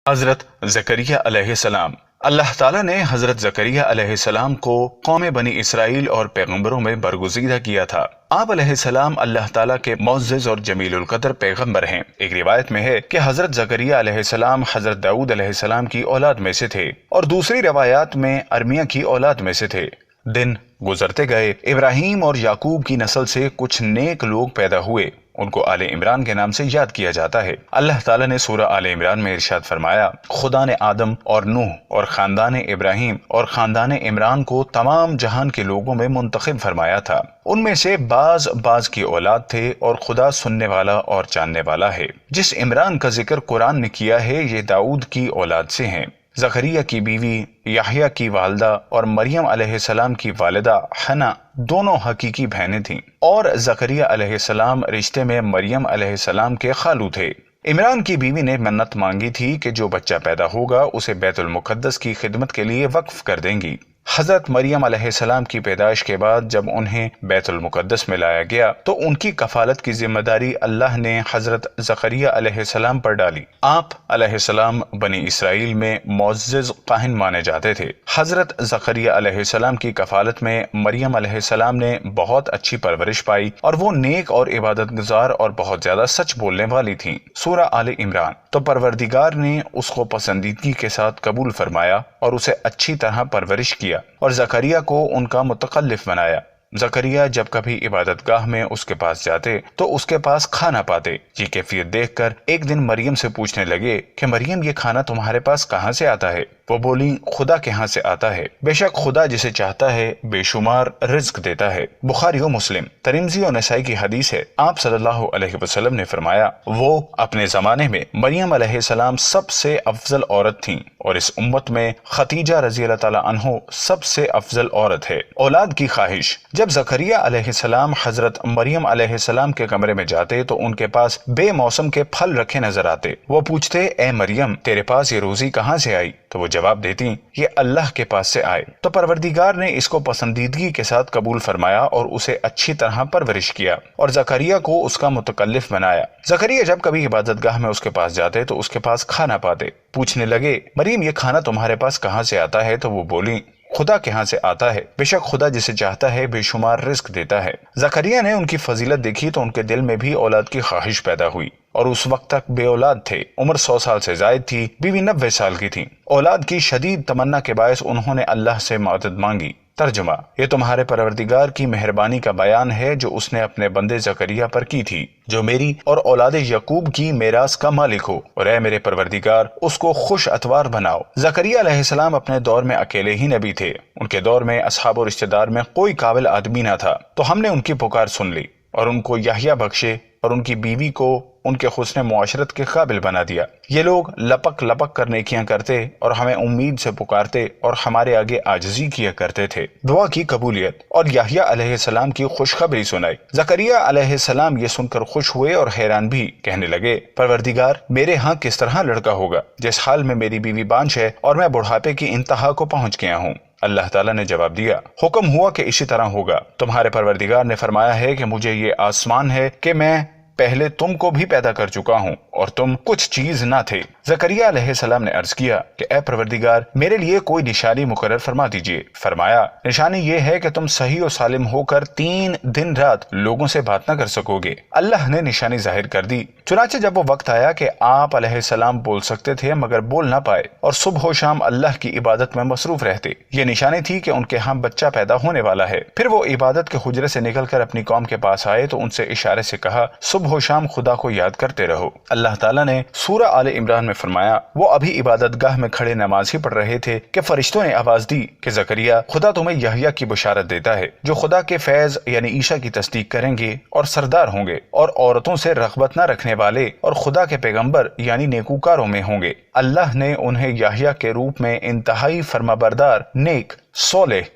حضرت زکریا علیہ السلام۔ اللہ تعالیٰ نے حضرت زکریا علیہ السلام کو قوم بنی اسرائیل اور پیغمبروں میں برگزیدہ کیا تھا۔ آپ علیہ السلام اللہ تعالیٰ کے معزز اور جمیل القدر پیغمبر ہیں۔ ایک روایت میں ہے کہ حضرت زکریا علیہ السلام حضرت داؤد علیہ السلام کی اولاد میں سے تھے، اور دوسری روایات میں ارمیہ کی اولاد میں سے تھے۔ دن گزرتے گئے، ابراہیم اور یعقوب کی نسل سے کچھ نیک لوگ پیدا ہوئے، ان کو آل عمران کے نام سے یاد کیا جاتا ہے۔ اللہ تعالیٰ نے سورہ آل عمران میں ارشاد فرمایا، خدا نے آدم اور نوح اور خاندان ابراہیم اور خاندان عمران کو تمام جہان کے لوگوں میں منتخب فرمایا تھا۔ ان میں سے بعض کی اولاد تھے، اور خدا سننے والا اور جاننے والا ہے۔ جس عمران کا ذکر قرآن نے کیا ہے، یہ داؤد کی اولاد سے ہیں۔ زکریا کی بیوی یحییٰ کی والدہ اور مریم علیہ السلام کی والدہ حنا دونوں حقیقی بہنیں تھیں، اور زکریا علیہ السلام رشتے میں مریم علیہ السلام کے خالو تھے۔ عمران کی بیوی نے منت مانگی تھی کہ جو بچہ پیدا ہوگا اسے بیت المقدس کی خدمت کے لیے وقف کر دیں گی۔ حضرت مریم علیہ السلام کی پیدائش کے بعد جب انہیں بیت المقدس میں لایا گیا تو ان کی کفالت کی ذمہ داری اللہ نے حضرت زکریا علیہ السلام پر ڈالی۔ آپ علیہ السلام بنی اسرائیل میں معزز کاہن مانے جاتے تھے۔ حضرت زکریا علیہ السلام کی کفالت میں مریم علیہ السلام نے بہت اچھی پرورش پائی، اور وہ نیک اور عبادت گزار اور بہت زیادہ سچ بولنے والی تھیں۔ سورہ آل عمران۔ تو پروردگار نے اس کو پسندیدگی کے ساتھ قبول فرمایا اور اسے اچھی طرح پرورش کیا، اور زکریا کو ان کا متکلف بنایا۔ زکریا جب کبھی عبادت گاہ میں اس کے پاس جاتے تو اس کے پاس کھانا پاتے۔ یہ کیفیت دیکھ کر ایک دن مریم سے پوچھنے لگے کہ مریم، یہ کھانا تمہارے پاس کہاں سے آتا ہے؟ وہ بولی، خدا کے ہاں سے آتا ہے، بے شک خدا جسے چاہتا ہے بے شمار رزق دیتا ہے۔ بخاری و مسلم، ترمذی و نسائی کی حدیث ہے۔ آپ صلی اللہ علیہ وسلم نے فرمایا، وہ اپنے زمانے میں مریم علیہ السلام سب سے افضل عورت تھیں، اور اس امت میں خدیجہ رضی اللہ تعالی عنہ سب سے افضل عورت ہے۔ اولاد کی خواہش۔ جب زکریا علیہ السلام حضرت مریم علیہ السلام کے کمرے میں جاتے تو ان کے پاس بے موسم کے پھل رکھے نظر آتے۔ وہ پوچھتے، اے مریم، تیرے پاس یہ روزی کہاں سے آئی؟ تو وہ جواب دیتی، یہ اللہ کے پاس سے آئے۔ تو پروردگار نے اس کو پسندیدگی کے ساتھ قبول فرمایا اور اسے اچھی طرح پرورش کیا، اور زکریا کو اس کا متکلف بنایا۔ زکریا جب کبھی عبادت گاہ میں اس کے پاس جاتے تو اس کے پاس کھانا پاتے۔ پوچھنے لگے، مریم، یہ کھانا تمہارے پاس کہاں سے آتا ہے؟ تو وہ بولی، خدا کے ہاں سے آتا ہے، بے شک خدا جسے چاہتا ہے بے شمار رزق دیتا ہے۔ زکریا نے ان کی فضیلت دیکھی تو ان کے دل میں بھی اولاد کی خواہش پیدا ہوئی، اور اس وقت تک بے اولاد تھے۔ عمر 100 سال سے زائد تھی، بیوی 90 سال کی تھی۔ اولاد کی شدید تمنا کے باعث انہوں نے اللہ سے مدد مانگی۔ ترجمہ: یہ تمہارے پروردگار کی مہربانی کا بیان ہے جو اس نے اپنے بندے زکریا پر کی تھی، جو میری اور اولاد یعقوب کی میراث کا مالک ہو، اور اے میرے پروردگار، اس کو خوش اتوار بناؤ۔ زکریا علیہ السلام اپنے دور میں اکیلے ہی نبی تھے۔ ان کے دور میں اصحاب و رشتہ دار میں کوئی قابل آدمی نہ تھا، تو ہم نے ان کی پکار سن لی اور ان کو یحییٰ بخشے، اور ان کی بیوی کو ان کے حسن معاشرت کے قابل بنا دیا۔ یہ لوگ لپک لپک کر نیکیاں کرتے اور ہمیں امید سے پکارتے اور ہمارے آگے عاجزی کیا کرتے تھے۔ دعا کی قبولیت اور یحییٰ علیہ السلام کی خوشخبری سنائی۔ زکریا علیہ السلام یہ سن کر خوش ہوئے اور حیران بھی، کہنے لگے، پروردگار، میرے ہاں کس طرح لڑکا ہوگا، جس حال میں میری بیوی بانجھ ہے اور میں بڑھاپے کی انتہا کو پہنچ گیا ہوں؟ اللہ تعالیٰ نے جواب دیا، حکم ہوا کہ اسی طرح ہوگا۔ تمہارے پروردگار نے فرمایا ہے کہ مجھے یہ آسمان ہے کہ میں پہلے تم کو بھی پیدا کر چکا ہوں اور تم کچھ چیز نہ تھے۔ زکریا علیہ السلام نے عرض کیا کہ اے پروردگار، میرے لیے کوئی نشانی مقرر فرما دیجئے۔ فرمایا، نشانی یہ ہے کہ تم صحیح و سالم ہو کر 3 دن رات لوگوں سے بات نہ کر سکو گے۔ اللہ نے نشانی ظاہر کر دی۔ چنانچہ جب وہ وقت آیا کہ آپ علیہ السلام بول سکتے تھے مگر بول نہ پائے، اور صبح و شام اللہ کی عبادت میں مصروف رہتے، یہ نشانی تھی کہ ان کے ہاں بچہ پیدا ہونے والا ہے۔ پھر وہ عبادت کے حجرے سے نکل کر اپنی قوم کے پاس آئے تو ان سے اشارے سے کہا، صبح و شام خدا کو یاد کرتے رہو۔ اللہ تعالیٰ نے سورہ آل عمران میں فرمایا، وہ ابھی عبادت گاہ میں کھڑے نماز ہی پڑھ رہے تھے کہ فرشتوں نے آواز دی کہ زکریا، خدا تمہیں یحییٰ کی بشارت دیتا ہے، جو خدا کے فیض یعنی عیسیٰ کی تصدیق کریں گے اور سردار ہوں گے، اور عورتوں سے رغبت نہ رکھنے والے اور خدا کے پیغمبر یعنی نیکوکاروں میں ہوں گے۔ اللہ نے انہیں یحییٰ کے روپ میں انتہائی فرمانبردار، نیک، صالح